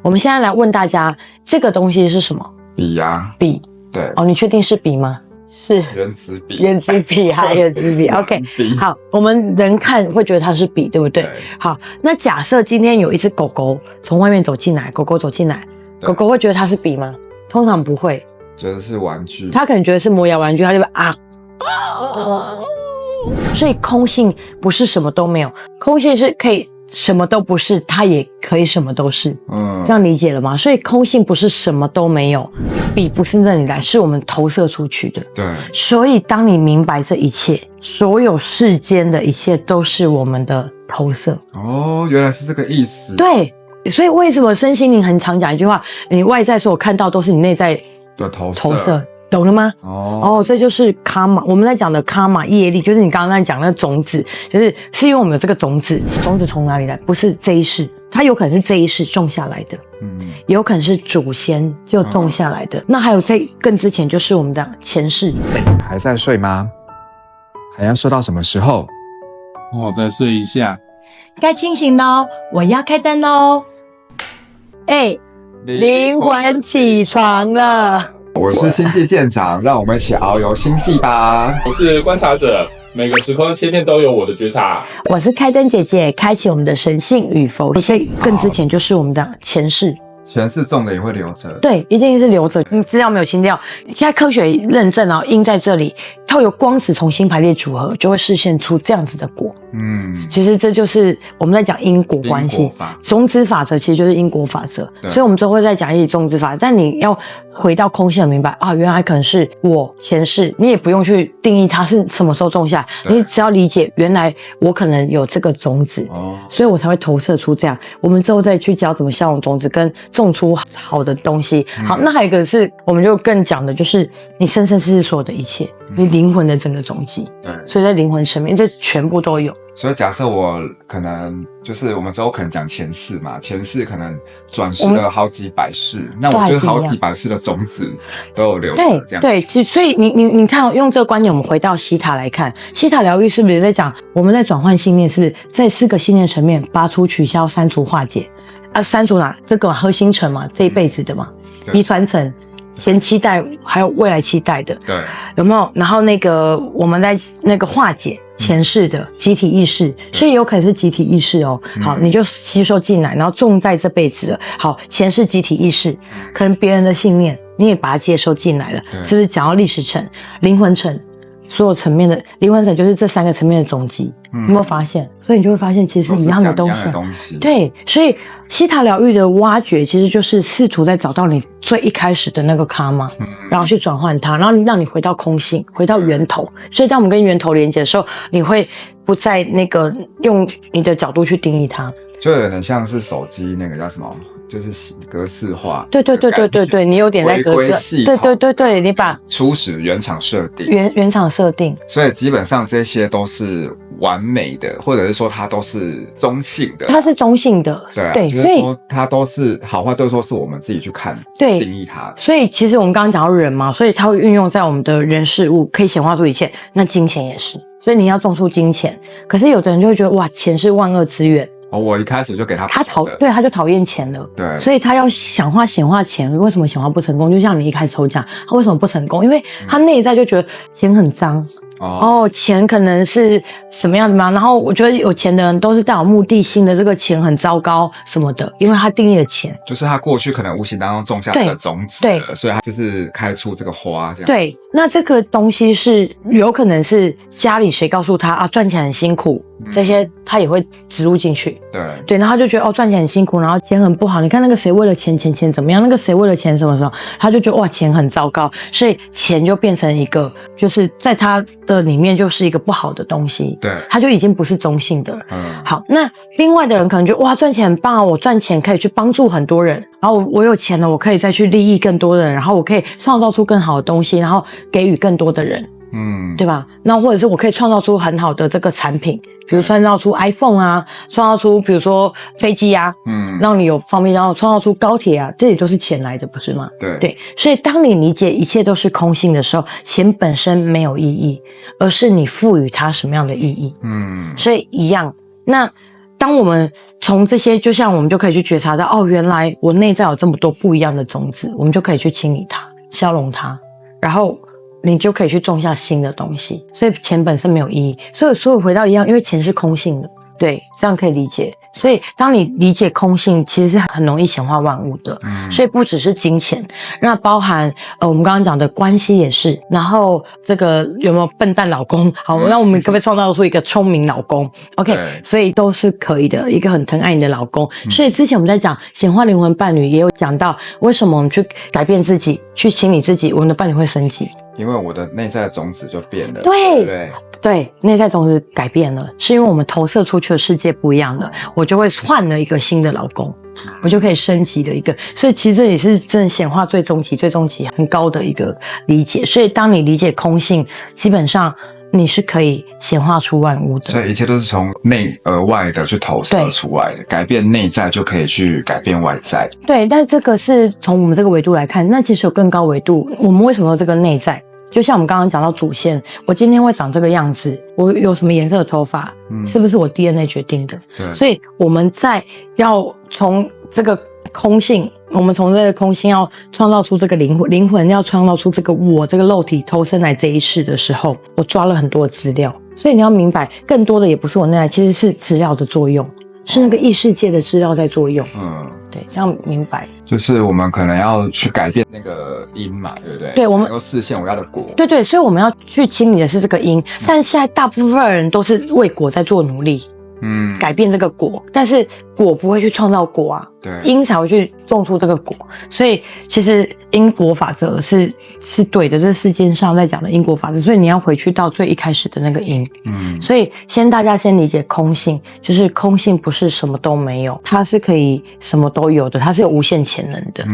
我们现在来问大家，这个东西是什么？笔啊，笔。对。哦，你确定是笔吗？是原子笔，原子笔还原子笔 ，OK， 好，我们人看会觉得它是笔，对不对？好，那假设今天有一只狗狗从外面走进来，狗狗走进来，狗狗会觉得它是笔吗？通常不会，觉得是玩具，它可能觉得是磨牙玩具，它就会啊。所以空性不是什么都没有，空性是可以什么都不是，它也可以什么都是。这样理解了吗？所以空性不是什么都没有，笔不是这里来，是我们投射出去的。对。所以当你明白这一切，所有世间的一切都是我们的投射。哦，原来是这个意思。对，所以为什么身心灵很常讲一句话，你外在所有看到都是你内在的投射。懂了吗？哦，这就是卡玛。我们在讲的卡玛业力，就是你刚刚在讲那个种子，是因为我们有这个种子。种子从哪里来？不是这一世，它有可能是这一世种下来的，也有可能是祖先就种下来的。那还有在更之前，就是我们的前世。还在睡吗？还要睡到什么时候？我再睡一下。该清醒喽，我要开灯喽。灵魂起床了。我是星际舰长，让我们一起遨游星际吧。我是观察者，每个时空切片都有我的觉察。我是开灯姐姐，开启我们的神性与佛性。更之前就是我们的前世。前世种的也会留着，对，一定是留着。你资料没有清掉，现在科学认证啊，印在这里，它有光子重新排列组合，就会示现出这样子的果。其实这就是我们在讲因果关系，种子法则其实就是因果法则。所以我们都会在讲一些种子法则，但你要回到空性，明白啊，原来可能是我前世，你也不用去定义它是什么时候种下，你只要理解原来我可能有这个种子，所以我才会投射出这样。我们之后再去教怎么消融种子跟种出好的东西。好，那还有一个是，我们就更讲的就是你生生世世所有的一切，你灵魂的整个踪迹。对，所以在灵魂层面，这全部都有。所以假设我可能就是我们之后可能讲前世嘛，前世可能转世了好几百世，那我就是好几百世的种子都有留着，这样。对，所以你看，用这个观点，我们回到西塔来看，西塔疗愈是不是在讲我们在转换信念，是不是在4个信念层面拔除、取消、删除、化解？删除哪？这个核心层嘛，这一辈子的嘛，遗传层。前期待还有未来期待的，对，有没有？然后那个我们在那个化解前世的集体意识，所以有可能是集体意识哦。好，你就吸收进来，然后种在这辈子了。好，前世集体意识，可能别人的信念你也把它接收进来了，是不是？讲到历史层、灵魂层，所有层面的灵魂层就是这3个层面的总集。有没有发现？所以你就会发现，其实是一样的东西。对，所以西塔疗愈的挖掘，其实就是试图在找到你最一开始的那个卡玛，然后去转换它，然后让你回到空性，回到源头。所以当我们跟源头连接的时候，你会不再那个用你的角度去定义它，就有点像是手机那个叫什么，就是格式化。对，你有点在格式。对，你把初始原厂设定，原厂设定。所以基本上这些都是完美的，或者是说它都是中性的。它是中性的，对，所以说它都是好坏，都说是我们自己去看，定义它的。所以其实我们刚刚讲到人嘛，所以它会运用在我们的人事物，可以显化出一切。那金钱也是，所以你要种出金钱。可是有的人就会觉得，哇，钱是万恶之源。我一开始就给他，他就讨厌钱了，对，所以他要显化钱，为什么显化不成功？就像你一开始抽奖，他为什么不成功？因为他内在就觉得钱很脏。钱可能是什么样的吗？然后我觉得有钱的人都是带有目的性的，这个钱很糟糕什么的，因为他定义了钱，就是他过去可能无形当中种下这个种子，对，所以他就是开出这个花这样。对，那这个东西是有可能是家里谁告诉他啊，赚钱很辛苦，这些他也会植入进去。对，然后他就觉得赚钱很辛苦，然后钱很不好。你看那个谁为了钱怎么样？那个谁为了钱什么时候，他就觉得哇，钱很糟糕，所以钱就变成一个，就是在他的里面就是一个不好的东西。对，他就已经不是中性的了。好，那另外的人可能就哇，赚钱很棒啊，我赚钱可以去帮助很多人，然后我有钱了，我可以再去利益更多的人，然后我可以创造出更好的东西，然后给予更多的人。对吧？那或者是我可以创造出很好的这个产品，比如创造出 iPhone 啊，创造出比如说飞机啊，让你有方便，然后创造出高铁啊，这也都是钱来的，不是吗？对，所以当你理解一切都是空性的时候，钱本身没有意义，而是你赋予它什么样的意义。所以一样，那当我们从这些，就像我们就可以去觉察到，哦，原来我内在有这么多不一样的种子，我们就可以去清理它，消融它，然后你就可以去种下新的东西。所以钱本身没有意义，所以回到一样，因为钱是空性的，对，这样可以理解。所以当你理解空性，其实是很容易显化万物的。所以不只是金钱，那包含我们刚刚讲的关系也是。然后这个有没有笨蛋老公？好，那我们可不可以创造出一个聪明老公 ？OK， 所以都是可以的，一个很疼爱你的老公。所以之前我们在讲显化灵魂伴侣，也有讲到为什么我们去改变自己，去清理自己，我们的伴侣会升级。因为我的内在的种子就变了，对，内在种子改变了，是因为我们投射出去的世界不一样了，我就会换了一个新的老公，我就可以升级的一个，所以其实这也是真的显化最终极很高的一个理解。所以当你理解空性，基本上你是可以显化出万物的，所以一切都是从内而外的去投射出来的，改变内在就可以去改变外在。对，但这个是从我们这个维度来看，那其实有更高维度，我们为什么有这个内在？就像我们刚刚讲到主线，我今天会长这个样子，我有什么颜色的头发，是不是我 DNA 决定的？对，所以我们在要从这个空性，我们从这个空性要创造出这个灵魂要创造出这个我这个肉体投身来这一世的时候，我抓了很多的资料，所以你要明白，更多的也不是我内在，其实是资料的作用，是那个异世界的资料在作用。对，这样明白。就是我们可能要去改变那个因嘛，对不对？对，我们能够实现我要的果。对，所以我们要去清理的是这个因，但现在大部分人都是为果在做努力。改变这个果，但是果不会去创造果啊，对，因才会去种出这个果，所以其实因果法则是对的，这世界上在讲的因果法则，所以你要回去到最一开始的那个因，所以大家先理解空性，就是空性不是什么都没有，它是可以什么都有的，它是有无限潜能的，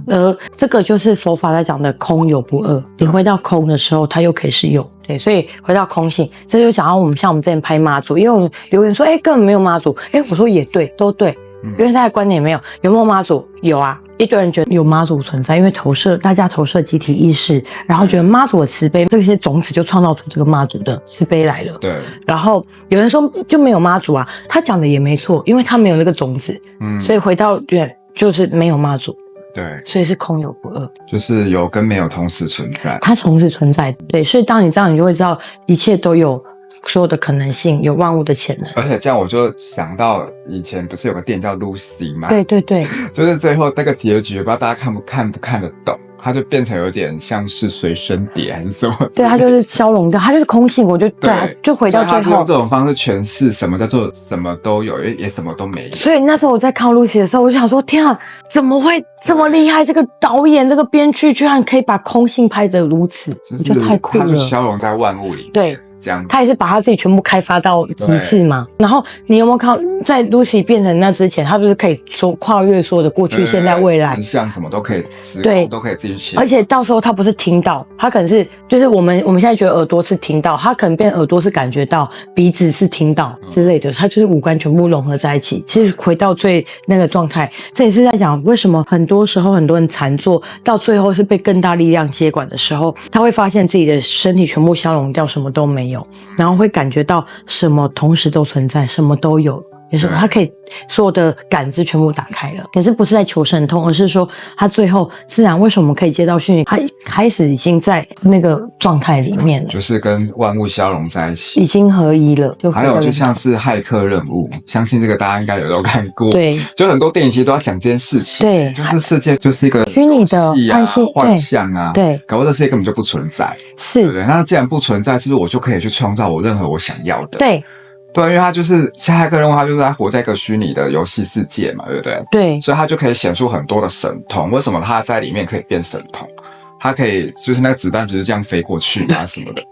而这个就是佛法在讲的空有不二，你回到空的时候，它又可以是有。对，所以回到空性，这就讲到我们像我们之前拍妈祖，因为我留言说，根本没有妈祖，我说也对，都对，因为大家观点没有没有妈祖？有啊，一堆人觉得有妈祖存在，因为大家投射集体意识，然后觉得妈祖的慈悲，这些种子就创造出这个妈祖的慈悲来了。对，然后有人说就没有妈祖啊，他讲的也没错，因为他没有那个种子，所以回到就是没有妈祖。对，所以是空有不二，就是有跟没有同时存在，它同时存在。对，所以当你这样，你就会知道一切都有所有的可能性，有万物的潜能。而且这样我就想到以前不是有个电影叫 Lucy 吗？对，就是最后那个结局，不知道大家看不看得懂。它就变成有点像是随身碟还是什么？对，它就是消融掉，它就是空性。我就就回到最后，他是用这种方式诠释什么叫做什么都有，也什么都没有。所以那时候我在看 Lucy 的时候，我就想说：天啊，怎么会这么厉害？这个导演、这个编剧居然可以把空性拍得如此，我觉得太酷了。它就消融在万物里。对。这样他也是把他自己全部开发到极致嘛。然后你有没有看在 Lucy 变成那之前，他不是可以跨越所有的过去、现在、未来，像什么都可以，对，都可以自己写。而且到时候他不是听到，他可能是就是我们现在觉得耳朵是听到，他可能变耳朵是感觉到，鼻子是听到之类的，他就是五官全部融合在一起。其实回到最那个状态，这也是在讲为什么很多时候很多人禅坐到最后是被更大力量接管的时候，他会发现自己的身体全部消融掉，什么都没有。然后会感觉到什么同时都存在，什么都有，也是他可以所有的感知全部打开了。可是不是在求神通，而是说他最后自然为什么可以接到讯息，他一开始已经在那个状态里面了，就是跟万物消融在一起，已经合一了。还有就像是骇客任务，相信这个大家应该都看过。对，就很多电影其实都要讲这件事情。对，就是世界就是一个虚拟的幻象啊，对，搞不好这世界根本就不存在，是，对不对？那既然不存在，是不是我就可以去创造我任何我想要的？对。对，因为他就是像骇客任务，他就是在活在一个虚拟的游戏世界嘛，对不对？对，所以他就可以显出很多的神通。为什么他在里面可以变神通？他可以就是那个子弹就是这样飞过去啊什么的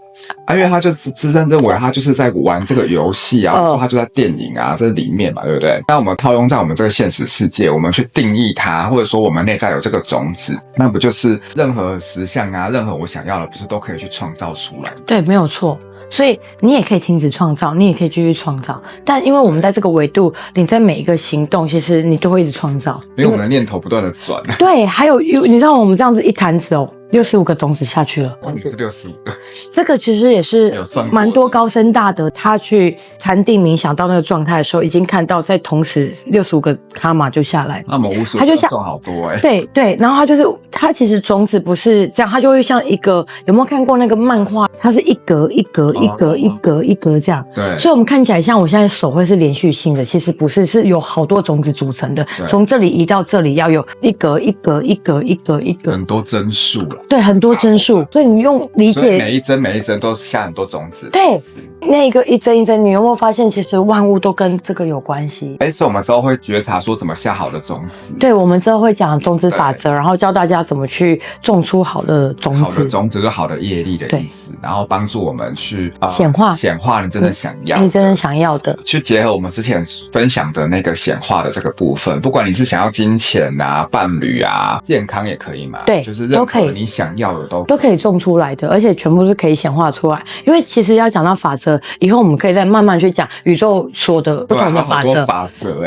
啊，因为他就是自认为他就是在玩这个游戏啊，说他就在电影啊这里面嘛，对不对？那我们套用在我们这个现实世界，我们去定义它，或者说我们内在有这个种子，那不就是任何实相啊，任何我想要的，不是都可以去创造出来？对，没有错。所以你也可以停止创造，你也可以继续创造，但因为我们在这个维度，你在每一个行动，其实你都会一直创造，因为我们的念头不断的转。对，还有你知道我们这样子一坛子哦， 65个种子下去了，不是65个。这个其实也是蛮多高僧大德，他去禅定冥想到那个状态的时候，已经看到在同时65个卡玛就下来，那么55他就像种好多对，然后他其实种子不是这样，他就会像一个，有没有看过那个漫画？它是一格一格一格一格一格这样，对，所以我们看起来像我现在手会是连续性的，其实不是，是有好多种子组成的，从这里移到这里要有一格一格一格一格一格，很多针数了，对，很多针数，所以你用理解，每一针都下很多种子，对，那个一针一针，你有没有发现其实万物都跟这个有关系？所以我们之后会觉察说怎么下好的种子，对，我们之后会讲种子法则，然后教大家怎么去种出好的种子，好的种子就是好的业力的意思，然后帮助我们去显化你真的想要的，你真的想要的，去结合我们之前分享的那个显化的这个部分，不管你是想要金钱啊、伴侣啊、健康也可以嘛，对，就是任何你想要的都可以种出来的，而且全部是可以显化出来。因为其实要讲到法则，以后我们可以再慢慢去讲宇宙说的不同的法则。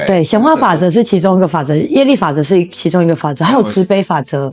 对，显化法则是其中一个法则，业力法则是其中一个法则，还有慈悲法则。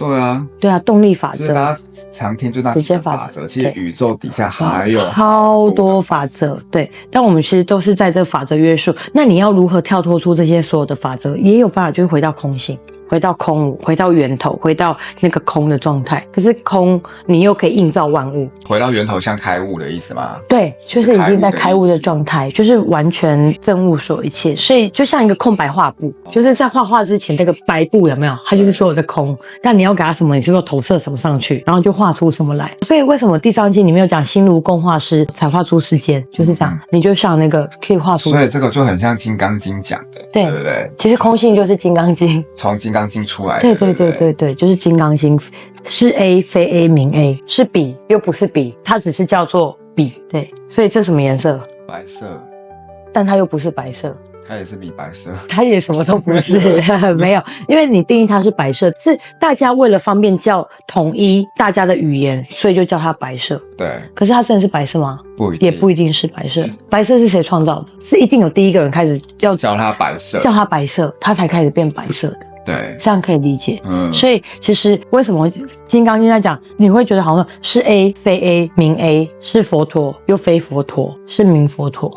对啊，动力法则。大家常听就那时间法则，其实宇宙底下还有超多法则。对，但我们其实都是在这个法则约束。那你要如何跳脱出这些所有的法则？也有办法，就是回到空性。回到空，回到源头，回到那个空的状态。可是空，你又可以映照万物。回到源头，像开悟的意思吗？对，就是已经在开悟的状态，就是完全证悟所有一切。所以就像一个空白画布，就是在画画之前那个白布有没有？它就是所有的空。但你要给它什么，你就要投射什么上去，然后就画出什么来。所以为什么地藏经里面有讲心如共画师，才画出世间，就是这样。你就像那个可以画出。所以这个就很像金刚经讲的，对不对？其实空性就是金刚经，从金刚经出来的，对，就是金刚经，是 A 非 A 名 A， 是笔又不是笔，它只是叫做笔，对，所以这什么颜色？白色，但它又不是白色。它也是米白色，它也什么都不是没有，因为你定义它是白色，是大家为了方便叫统一大家的语言，所以就叫它白色。对，可是它真的是白色吗？不一定，也不一定是白色。白色是谁创造的？是一定有第一个人开始要叫它白色，叫它白色，它才开始变白色的。对，这样可以理解。所以其实为什么金刚经在讲，你会觉得好像是 A 非 A 名 A， 是佛陀又非佛陀，是名佛陀。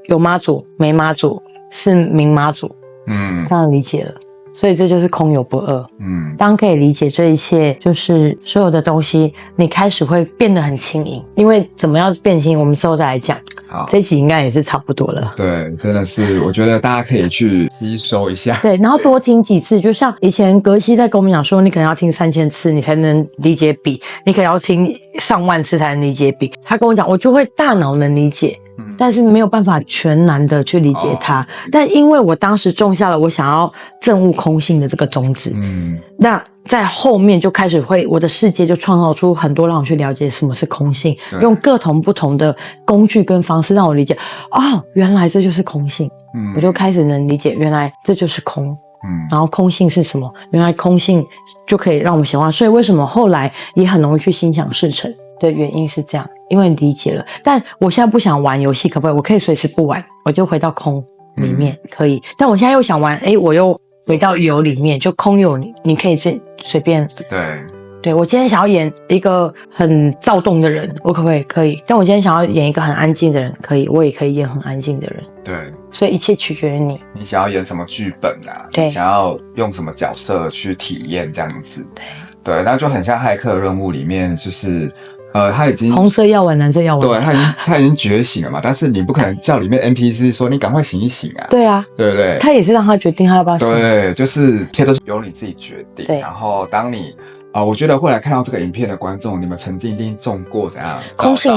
有妈祖没妈祖，是名妈祖。这样理解了。所以这就是空有不二。当可以理解这一切，就是所有的东西，你开始会变得很轻盈。因为怎么样变轻盈，我们之后再来讲。好，这一集应该也是差不多了。对，真的是，我觉得大家可以去吸收一下。对，然后多听几次，就像以前格西在跟我们讲说，你可能要听3000次，你才能理解笔；你可能要听上万次才能理解笔。他跟我讲，我就会大脑能理解。但是没有办法全然的去理解它，但因为我当时种下了我想要证悟空性的这个种子，那在后面就开始我的世界就创造出很多让我去了解什么是空性，用各种不同的工具跟方式让我理解，原来这就是空性，我就开始能理解原来这就是空。然后空性是什么？原来空性就可以让我们显化，所以为什么后来也很容易去心想事成的原因是这样，因为理解了。但我现在不想玩游戏，可不可以？我可以随时不玩，我就回到空里面，可以。但我现在又想玩，我又回到有里面，就空有你可以随便。对，我今天想要演一个很躁动的人，我可不可以？可以。但我今天想要演一个很安静的人，可以，我也可以演很安静的人。对，所以一切取决于你。你想要演什么剧本啊？对，你想要用什么角色去体验这样子？对，那就很像骇客任务里面，就是他已经红色药丸，蓝色药丸，对，他已经觉醒了嘛，但是你不可能叫里面 NPC 说你赶快醒一醒啊，对啊，对不对？他也是让他决定他要不要醒，对，就是一切都是由你自己决定。对，然后当你我觉得会来看到这个影片的观众，你们曾经一定中过怎样空性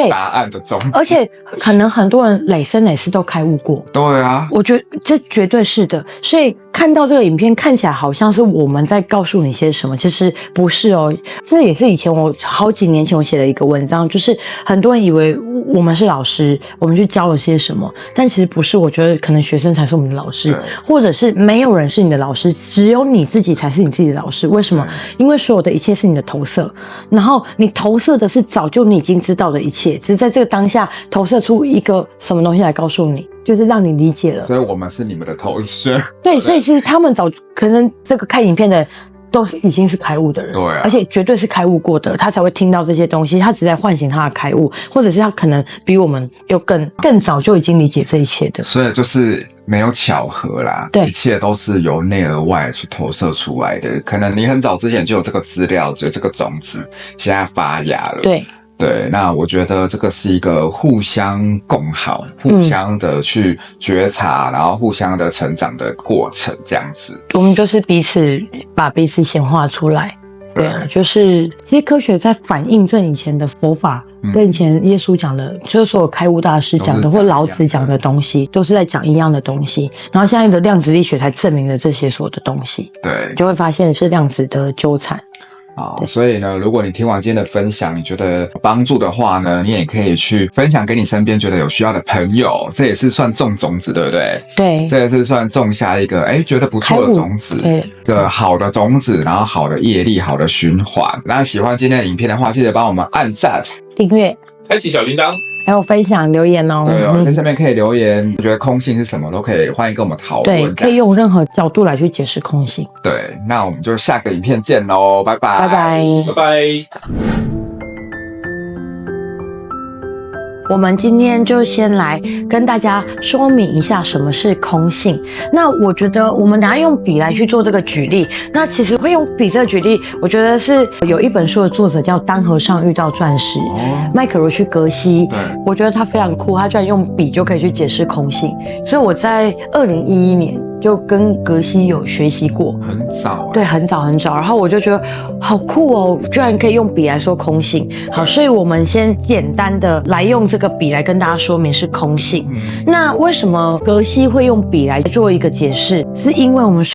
答案的种子，而且可能很多人累生累世都开悟过。对啊，我觉得这绝对是的。所以看到这个影片，看起来好像是我们在告诉你些什么，其实不是哦。这也是以前我好几年前我写的一个文章，就是很多人以为我们是老师，我们去教了些什么，但其实不是。我觉得可能学生才是我们的老师，或者是没有人是你的老师，只有你自己才是你自己的老师。为什么？因为所有的一切是你的投射，然后你投射的是早就你已经知道的一切，只是在这个当下投射出一个什么东西来告诉你，就是让你理解了。所以我们是你们的投射。对，所以其实他们早可能这个看影片的都是已经是开悟的人，对啊，而且绝对是开悟过的，他才会听到这些东西，他只在唤醒他的开悟，或者是他可能比我们又更早就已经理解这一切的，所以就是没有巧合啦，对，一切都是由内而外去投射出来的。可能你很早之前就有这个资料，就有这个种子，现在发芽了。对，那我觉得这个是一个互相共好、互相的去觉察，然后互相的成长的过程，这样子。我们就是把彼此显化出来。对啊，就是其实科学在反映这以前的佛法，跟以前耶稣讲的，就是所有开悟大师讲的，或老子讲的东西，都是在讲一样的东西。然后现在的量子力学才证明了这些所有的东西。对，就会发现是量子的纠缠。好，所以呢，如果你听完今天的分享，你觉得有帮助的话呢，你也可以去分享给你身边觉得有需要的朋友，这也是算种种子，对不对？对，这也是算种下一个觉得不错的种子，一个好的种子，然后好的业力，好的循环。那喜欢今天的影片的话，记得帮我们按赞、订阅、开启小铃铛。还有分享留言哦。对哦，在上面可以留言，我觉得空性是什么都可以，欢迎跟我们讨论。对，可以用任何角度来去解释空性。对，那我们就下个影片见喽，拜拜，拜拜，拜拜。我们今天就先来跟大家说明一下什么是空性。那我觉得我们等一下用笔来去做这个举例。那其实会用笔这个举例，我觉得是有一本书的作者叫丹和尚遇到钻石，麦克罗去格西。对，我觉得他非常酷，他居然用笔就可以去解释空性。所以我在2011年就跟格西有学习过，很早，对，很早。然后我就觉得好酷哦，居然可以用笔来说空性。好，所以我们先简单的来用这个笔来跟大家说明是空性。那为什么格西会用笔来做一个解释？是因为我们